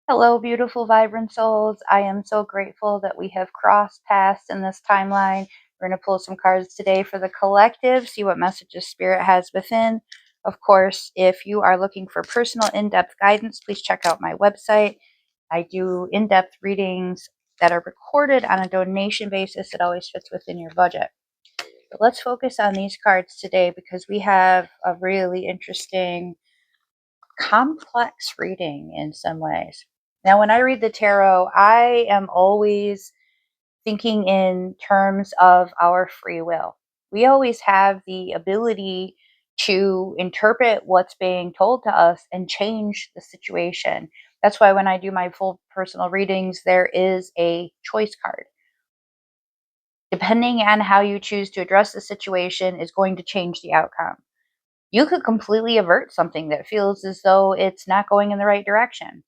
Hello, beautiful, vibrant souls. I am so grateful that we have crossed paths in this timeline. We're going to pull some cards today for the collective, see what messages Spirit has within. Of course, if you are looking for personal in-depth guidance, please check out my website. I do in-depth readings that are recorded on a donation basis. It always fits within your budget. But let's focus on these cards today because we have a really interesting complex reading in some ways. Now, when I read the tarot, I am always thinking in terms of our free will. We always have the ability to interpret what's being told to us and change the situation. That's why when I do my full personal readings, there is a choice card. Depending on how you choose to address the situation is going to change the outcome. You could completely avert something that feels as though it's not going in the right direction.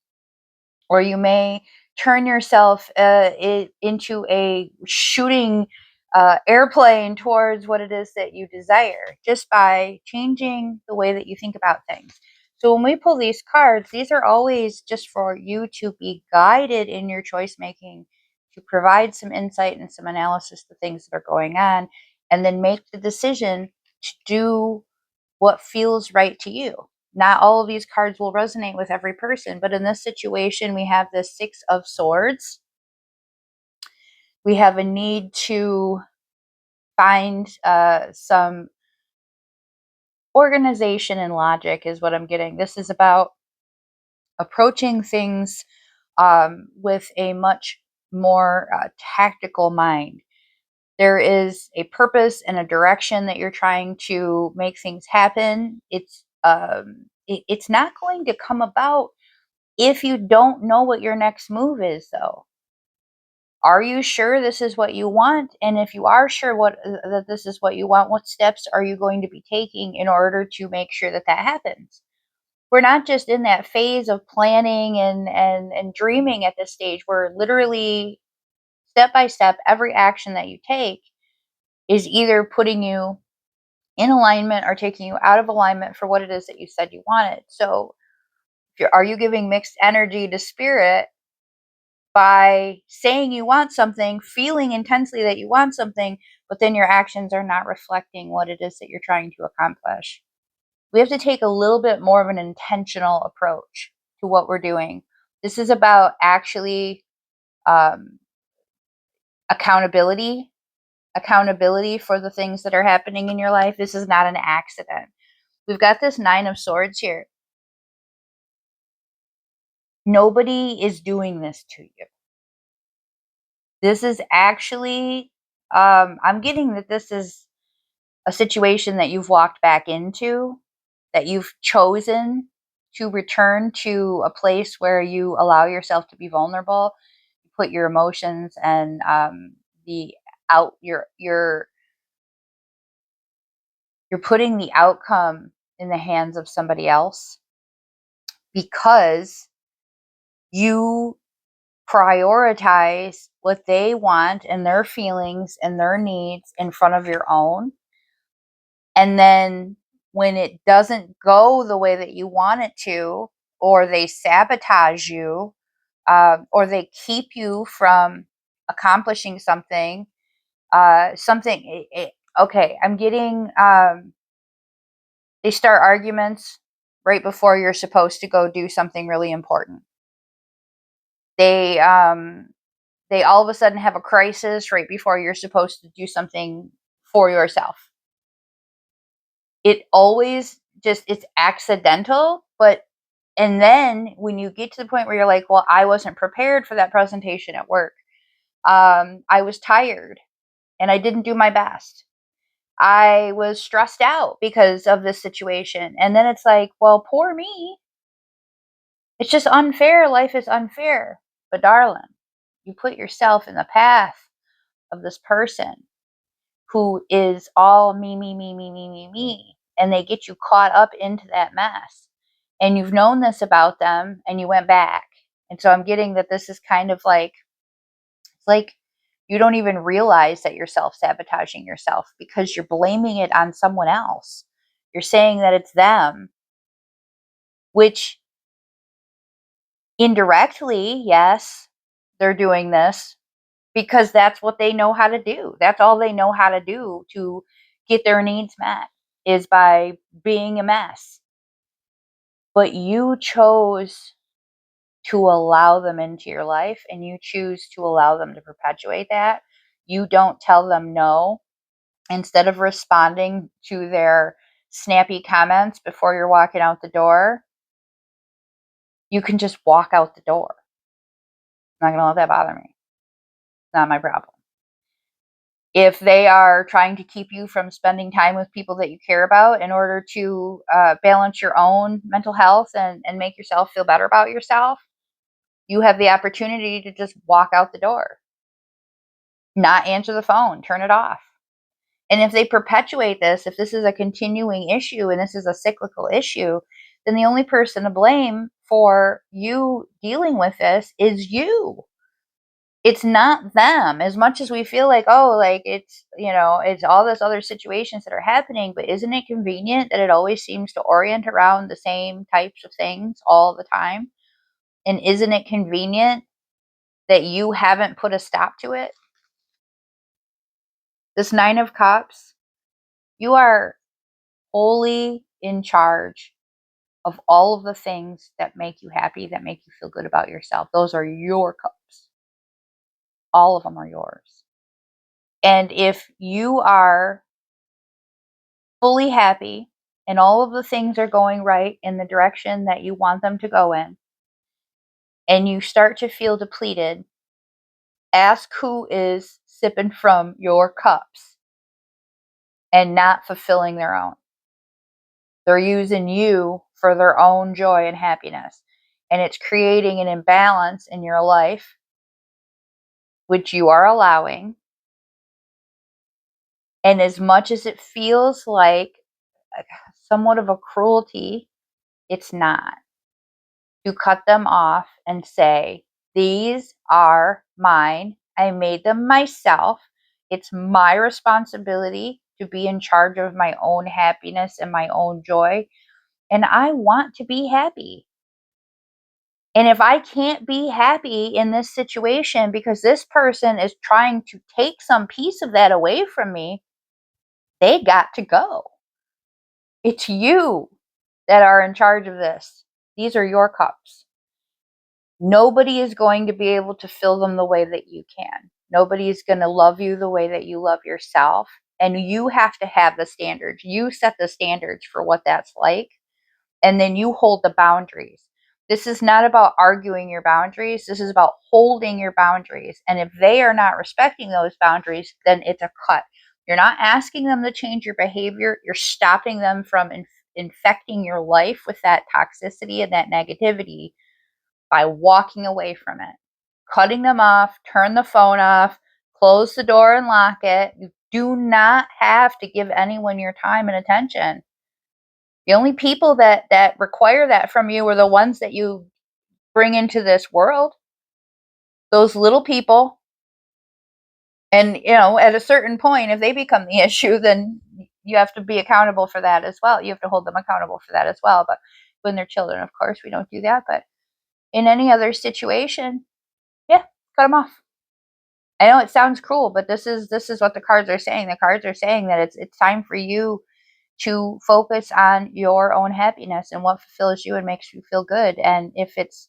Or you may turn yourself into a shooting airplane towards what it is that you desire just by changing the way that you think about things. So when we pull these cards, these are always just for you to be guided in your choice making, to provide some insight and some analysis to things that are going on, and then make the decision to do what feels right to you. Not all of these cards will resonate with every person, but in this situation, we have the Six of Swords. We have a need to find some organization and logic, is what I'm getting. This is about approaching things with a much more tactical mind. There is a purpose and a direction that you're trying to make things happen. It's not going to come about if you don't know what your next move is, though. Are you sure this is what you want? And if you are sure that this is what you want, what steps are you going to be taking in order to make sure that that happens? We're not just in that phase of planning and dreaming at this stage. We're literally step by step, every action that you take is either putting you in alignment or taking you out of alignment for what it is that you said you wanted. So, are you giving mixed energy to spirit by saying you want something, feeling intensely that you want something, but then your actions are not reflecting what it is that you're trying to accomplish? We have to take a little bit more of an intentional approach to what we're doing. This is about actually um, accountability for the things that are happening in your life. This is not an accident. We've got this Nine of Swords here. Nobody is doing this to you. This is actually, I'm getting that this is a situation that you've walked back into, that you've chosen to return to a place where you allow yourself to be vulnerable, put your emotions and the out you're putting the outcome in the hands of somebody else because you prioritize what they want and their feelings and their needs in front of your own. And then when it doesn't go the way that you want it to, or they sabotage you, or they keep you from accomplishing something, okay, I'm getting, they start arguments right before you're supposed to go do something really important. They all of a sudden have a crisis right before you're supposed to do something for yourself. It always it's accidental, and then when you get to the point where you're like, well, I wasn't prepared for that presentation at work. I was tired and I didn't do my best. I was stressed out because of this situation. And then it's like, well, poor me. It's just unfair. Life is unfair. But darling, you put yourself in the path of this person who is all me, me, me, me, me, me, me. And they get you caught up into that mess. And you've known this about them and you went back. And so I'm getting that this is kind of like, it's like you don't even realize that you're self-sabotaging yourself because you're blaming it on someone else. You're saying that it's them, which Indirectly, yes, they're doing this because that's what they know how to do. That's all they know how to do to get their needs met, is by being a mess. But you chose to allow them into your life, and you choose to allow them to perpetuate that. You don't tell them no. Instead of responding to their snappy comments before you're walking out the door, you can just walk out the door. I'm not going to let that bother me. It's not my problem. If they are trying to keep you from spending time with people that you care about in order to balance your own mental health and make yourself feel better about yourself, you have the opportunity to just walk out the door, not answer the phone, turn it off. And if they perpetuate this, if this is a continuing issue and this is a cyclical issue, then the only person to blame for you dealing with this is you. It's not them. As much as we feel like, oh, like it's, it's all this other situations that are happening, but isn't it convenient that it always seems to orient around the same types of things all the time? And isn't it convenient that you haven't put a stop to it? This Nine of Cups, you are wholly in charge of all of the things that make you happy, that make you feel good about yourself. Those are your cups. All of them are yours. And if you are fully happy and all of the things are going right in the direction that you want them to go in, and you start to feel depleted, ask who is sipping from your cups and not fulfilling their own. They're using you for their own joy and happiness. And it's creating an imbalance in your life, which you are allowing. And as much as it feels like somewhat of a cruelty, it's not. You cut them off and say, these are mine. I made them myself. It's my responsibility to be in charge of my own happiness and my own joy. And I want to be happy. And if I can't be happy in this situation because this person is trying to take some piece of that away from me, they got to go. It's you that are in charge of this. These are your cups. Nobody is going to be able to fill them the way that you can. Nobody is going to love you the way that you love yourself. And you have to have the standards. You set the standards for what that's like. And then you hold the boundaries. This is not about arguing your boundaries. This is about holding your boundaries. And if they are not respecting those boundaries, then it's a cut. You're not asking them to change your behavior. You're stopping them from infecting your life with that toxicity and that negativity by walking away from it, cutting them off, turn the phone off, close the door and lock it. You do not have to give anyone your time and attention. The only people that require that from you are the ones that you bring into this world. Those little people. And, at a certain point, if they become the issue, then you have to be accountable for that as well. You have to hold them accountable for that as well. But when they're children, of course, we don't do that. But in any other situation, yeah, cut them off. I know it sounds cruel, but this is what the cards are saying. The cards are saying that it's time for you to focus on your own happiness and what fulfills you and makes you feel good. And if it's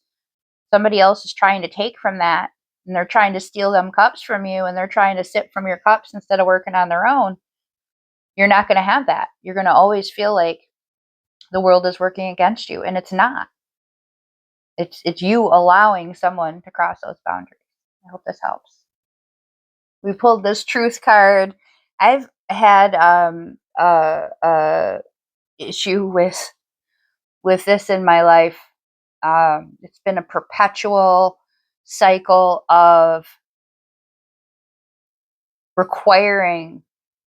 somebody else is trying to take from that and they're trying to steal them cups from you and they're trying to sip from your cups instead of working on their own, you're not going to have that. You're going to always feel like the world is working against you, and it's not. It's you allowing someone to cross those boundaries. I hope this helps. We pulled this truth card. I've had issue with this in my life. It's been a perpetual cycle of requiring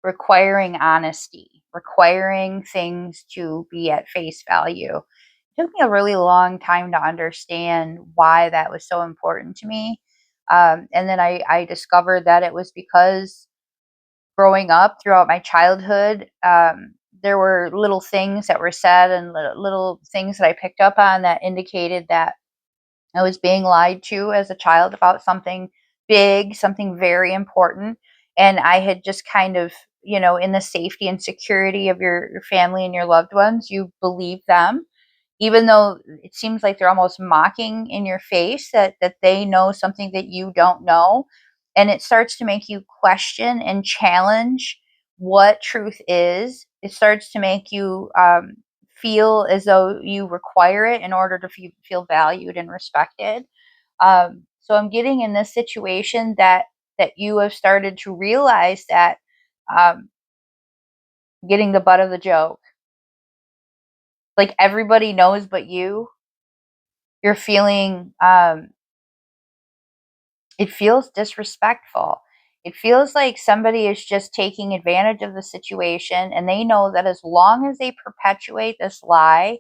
honesty, requiring things to be at face value. It took me a really long time to understand why that was so important to me. And then I discovered that it was because growing up throughout my childhood, there were little things that were said and little things that I picked up on that indicated that I was being lied to as a child about something big, something very important. And I had just kind of, in the safety and security of your family and your loved ones, you believe them, even though it seems like they're almost mocking in your face that they know something that you don't know. And it starts to make you question and challenge what truth is. It starts to make you feel as though you require it in order to feel valued and respected. So I'm getting in this situation that you have started to realize that um, getting the butt of the joke, like everybody knows but you. You're feeling it feels disrespectful. It feels like somebody is just taking advantage of the situation, and they know that as long as they perpetuate this lie,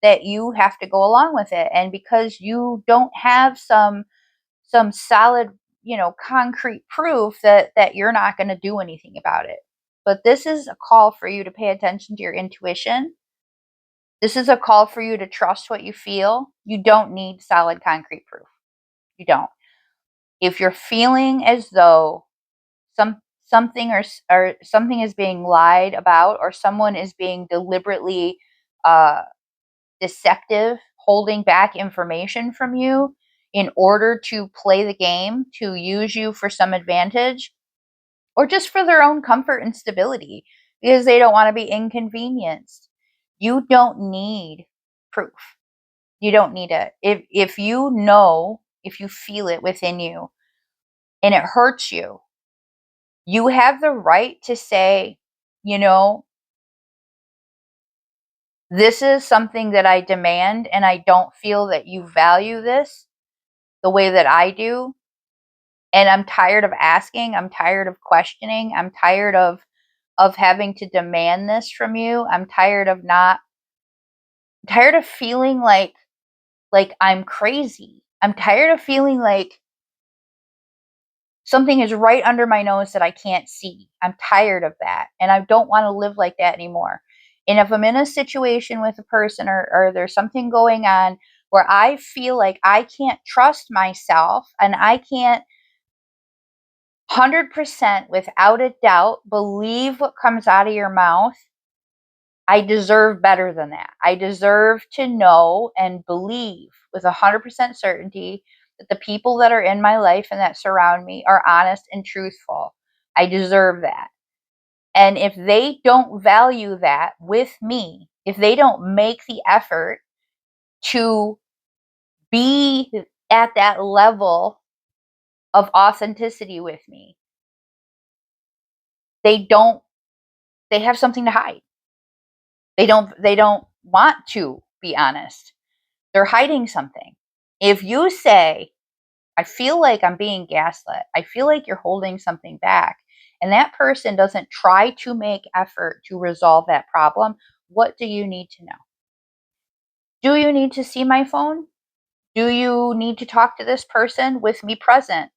that you have to go along with it. And because you don't have some solid, concrete proof that you're not going to do anything about it. But this is a call for you to pay attention to your intuition. This is a call for you to trust what you feel. You don't need solid concrete proof. You don't. If you're feeling as though something or something is being lied about, or someone is being deliberately uh, deceptive, holding back information from you in order to play the game, to use you for some advantage, or just for their own comfort and stability, because they don't want to be inconvenienced. You don't need proof. You don't need it. If you know, if you feel it within you and it hurts you, you have the right to say, you know, this is something that I demand, and I don't feel that you value this the way that I do. And I'm tired of asking. I'm tired of questioning. I'm tired of having to demand this from you. I'm tired of not tired of feeling like I'm crazy. I'm tired of feeling like something is right under my nose that I can't see. I'm tired of that. And I don't want to live like that anymore. And if I'm in a situation with a person, or there's something going on where I feel like I can't trust myself, and I can't 100% without a doubt believe what comes out of your mouth, I deserve better than that. I deserve to know and believe with 100% certainty that the people that are in my life and that surround me are honest and truthful. I deserve that. And if they don't value that with me, if they don't make the effort to be at that level of authenticity with me, they don't they have something to hide. They don't want to be honest. They're hiding something. If you say, I feel like I'm being gaslit, I feel like you're holding something back, and that person doesn't try to make effort to resolve that problem, what do you need to know? Do you need to see my phone? Do you need to talk to this person with me present?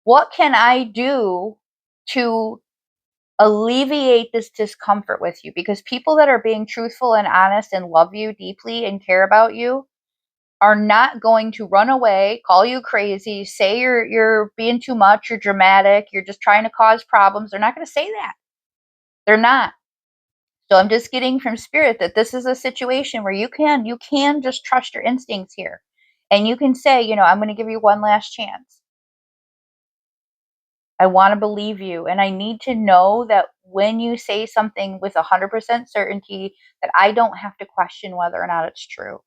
What can I do to alleviate this discomfort with you? Because people that are being truthful and honest and love you deeply and care about you are not going to run away, call you crazy, say you're being too much, you're dramatic, you're just trying to cause problems. They're not going to say that. They're not. So I'm just getting from spirit that this is a situation where you can just trust your instincts here. And you can say, I'm going to give you one last chance. I want to believe you, and I need to know that when you say something with 100% certainty, that I don't have to question whether or not it's true.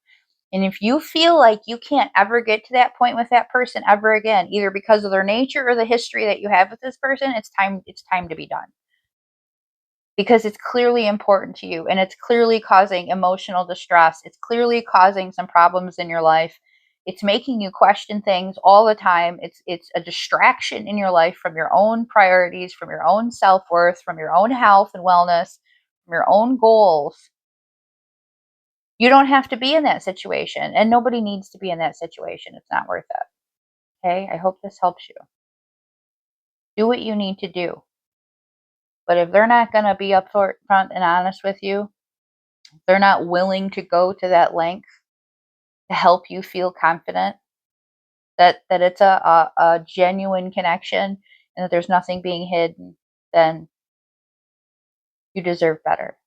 And if you feel like you can't ever get to that point with that person ever again, either because of their nature or the history that you have with this person, it's time to be done. Because it's clearly important to you, and it's clearly causing emotional distress. It's clearly causing some problems in your life. It's making you question things all the time. It's a distraction in your life from your own priorities, from your own self-worth, from your own health and wellness, from your own goals. You don't have to be in that situation, and nobody needs to be in that situation. It's not worth it. Okay? I hope this helps you. Do what you need to do. But if they're not going to be upfront and honest with you, they're not willing to go to that length, to help you feel confident that it's a genuine connection and that there's nothing being hidden, then you deserve better.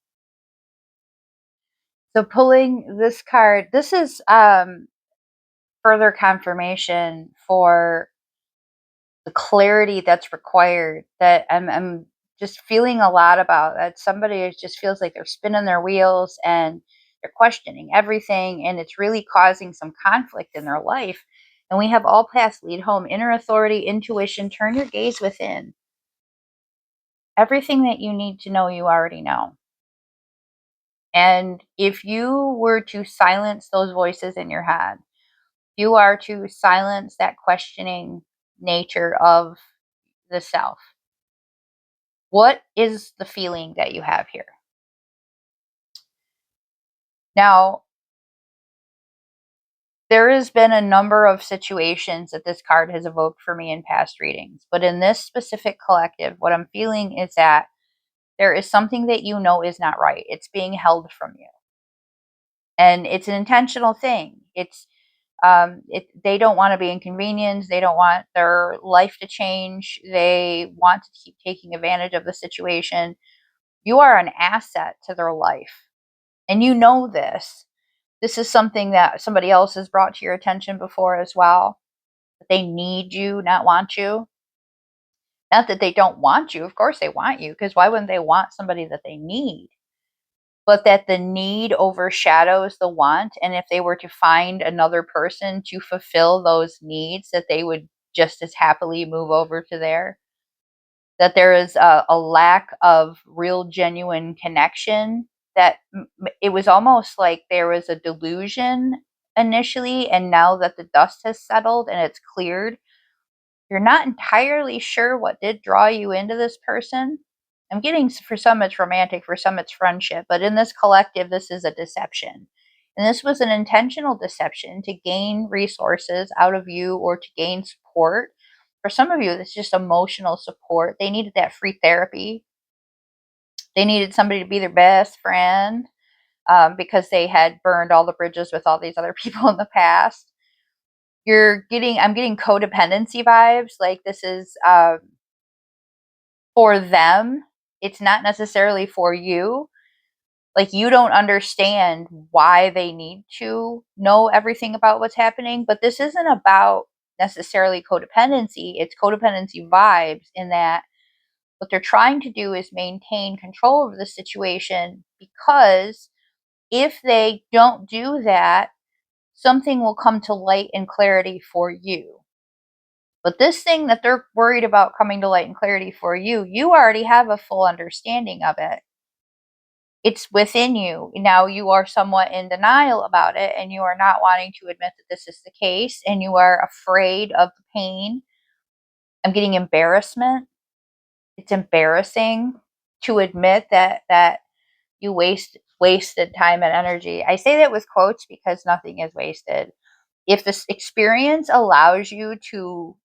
So pulling this card, this is further confirmation for the clarity that's required that I'm just feeling a lot about, that somebody just feels like they're spinning their wheels and they're questioning everything, and it's really causing some conflict in their life. And we have all paths lead home: inner authority, intuition, turn your gaze within. Everything that you need to know, you already know. And if you were to silence those voices in your head, you are to silence that questioning nature of the self. What is the feeling that you have here? Now, there has been a number of situations that this card has evoked for me in past readings, but in this specific collective, what I'm feeling is that there is something that you know is not right. It's being held from you. And it's an intentional thing. They don't want to be inconvenienced. They don't want their life to change. They want to keep taking advantage of the situation. You are an asset to their life. And you know this. This is something that somebody else has brought to your attention before as well. That they need you, not want you. Not that they don't want you. Of course they want you, because why wouldn't they want somebody that they need? But that the need overshadows the want. And if they were to find another person to fulfill those needs, that they would just as happily move over to there. That there is a lack of real, genuine connection. That it was almost like there was a delusion initially, and now that the dust has settled and it's cleared, you're not entirely sure what did draw you into this person. I'm getting, for some it's romantic, for some it's friendship, but in this collective, this is a deception. And this was an intentional deception to gain resources out of you or to gain support. For some of you, it's just emotional support. They needed that free therapy. They needed somebody to be their best friend, because they had burned all the bridges with all these other people in the past. I'm getting codependency vibes. Like this is for them. It's not necessarily for you. Like you don't understand why they need to know everything about what's happening, but this isn't about necessarily codependency. It's codependency vibes, in that what they're trying to do is maintain control over the situation, because if they don't do that, something will come to light and clarity for you. But this thing that they're worried about coming to light and clarity for you, you already have a full understanding of it. It's within you. Now you are somewhat in denial about it, and you are not wanting to admit that this is the case, and you are afraid of the pain. I'm getting embarrassment. It's embarrassing to admit that you wasted time and energy. I say that with quotes because nothing is wasted. If this experience allows you to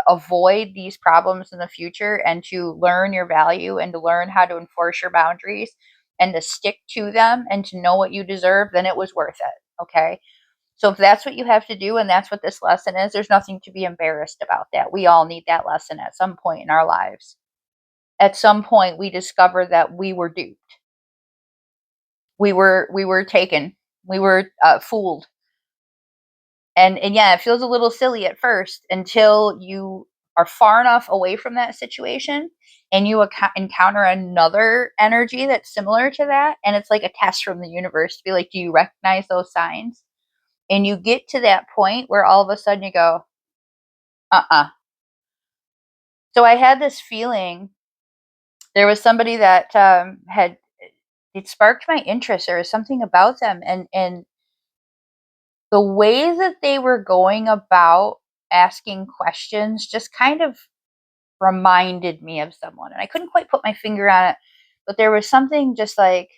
avoid these problems in the future, and to learn your value, and to learn how to enforce your boundaries and to stick to them and to know what you deserve, then it was worth it. Okay. So if that's what you have to do and that's what this lesson is, there's nothing to be embarrassed about that. We all need that lesson at some point in our lives. At some point, we discover that we were duped. We were taken. We were fooled. And yeah, it feels a little silly at first until you are far enough away from that situation and you encounter another energy that's similar to that. And it's like a test from the universe to be like, do you recognize those signs? And you get to that point where all of a sudden you go, So I had this feeling there was somebody that had, it sparked my interest. There was something about them, and the way that they were going about asking questions just kind of reminded me of someone. And I couldn't quite put my finger on it, but there was something just like,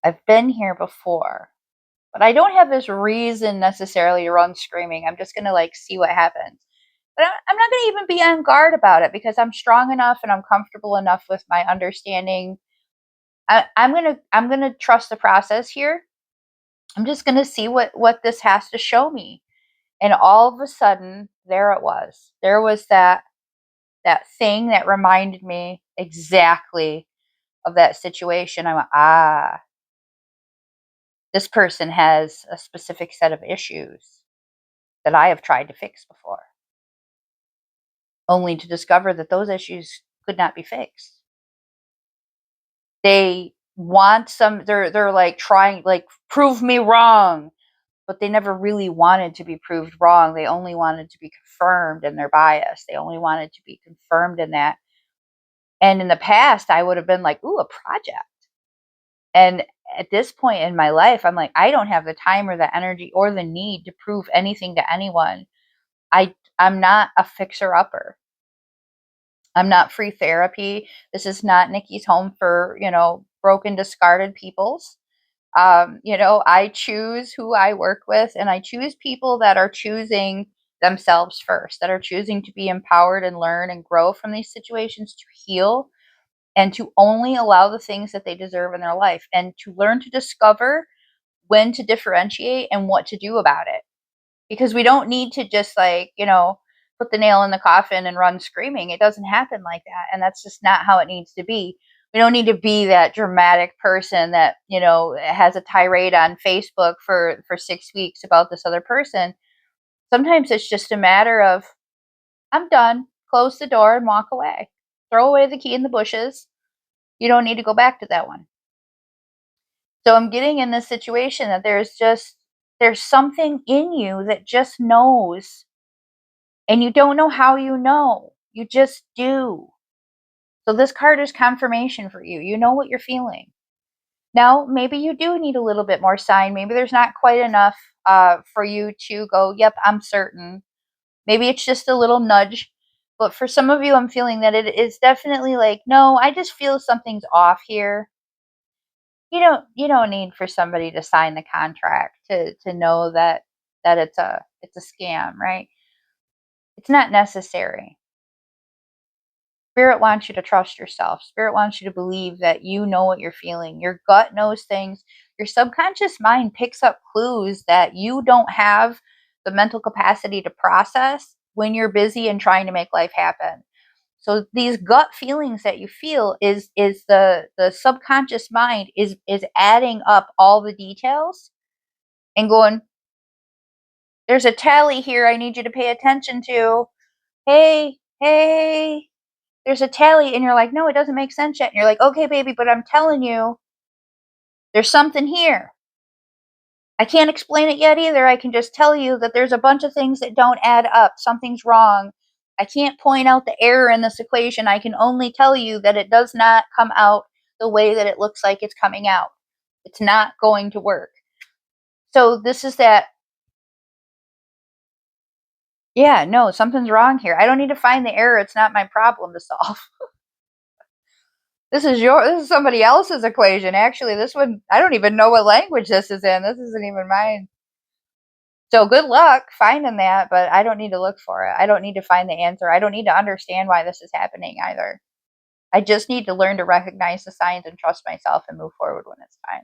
I've been here before, but I don't have this reason necessarily to run screaming. I'm just going to like see what happens. But I'm not going to even be on guard about it, because I'm strong enough and I'm comfortable enough with my understanding. I'm gonna trust the process here. I'm just going to see what this has to show me. And all of a sudden, there it was. There was that thing that reminded me exactly of that situation. I went, this person has a specific set of issues that I have tried to fix before, only to discover that those issues could not be fixed. They want they're like trying, like, prove me wrong, but they never really wanted to be proved wrong. They only wanted to be confirmed in their bias. They only wanted to be confirmed in that. And in the past, I would have been like, ooh, a project. And at this point in my life, I'm like, I don't have the time or the energy or the need to prove anything to anyone. I'm not a fixer upper. I'm not free therapy. This is not Nikki's home for, broken, discarded peoples. I choose who I work with, and I choose people that are choosing themselves first, that are choosing to be empowered and learn and grow from these situations, to heal and to only allow the things that they deserve in their life, and to learn to discover when to differentiate and what to do about it. Because we don't need to just, like, put the nail in the coffin and run screaming. It doesn't happen like that. And that's just not how it needs to be. We don't need to be that dramatic person that, has a tirade on Facebook for 6 weeks about this other person. Sometimes it's just a matter of, I'm done, close the door and walk away. Throw away the key in the bushes. You don't need to go back to that one. So I'm getting in this situation that there's something in you that just knows, and you don't know how you know. You just do. So this card is confirmation for you. You know what you're feeling. Now, maybe you do need a little bit more sign. Maybe there's not quite enough for you to go, yep, I'm certain. Maybe it's just a little nudge. But for some of you, I'm feeling that it is definitely like, no, I just feel something's off here. You don't need for somebody to sign the contract to know that it's a scam, right? It's not necessary. Spirit wants you to trust yourself. Spirit wants you to believe that you know what you're feeling. Your gut knows things. Your subconscious mind picks up clues that you don't have the mental capacity to process when you're busy and trying to make life happen. So these gut feelings that you feel is the subconscious mind is adding up all the details and going, there's a tally here I need you to pay attention to. Hey, there's a tally. And you're like, no, it doesn't make sense yet. And you're like, okay, baby, but I'm telling you, there's something here. I can't explain it yet either. I can just tell you that there's a bunch of things that don't add up. Something's wrong. I can't point out the error in this equation. I can only tell you that it does not come out the way that it looks like it's coming out. It's not going to work. So this is that, yeah, no, something's wrong here. I don't need to find the error. It's not my problem to solve. This is somebody else's equation. Actually, this one, I don't even know what language this is in. This isn't even mine. So good luck finding that, but I don't need to look for it. I don't need to find the answer. I don't need to understand why this is happening either. I just need to learn to recognize the signs and trust myself and move forward when it's time.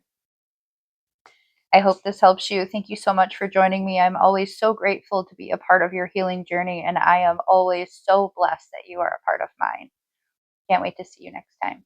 I hope this helps you. Thank you so much for joining me. I'm always so grateful to be a part of your healing journey, and I am always so blessed that you are a part of mine. Can't wait to see you next time.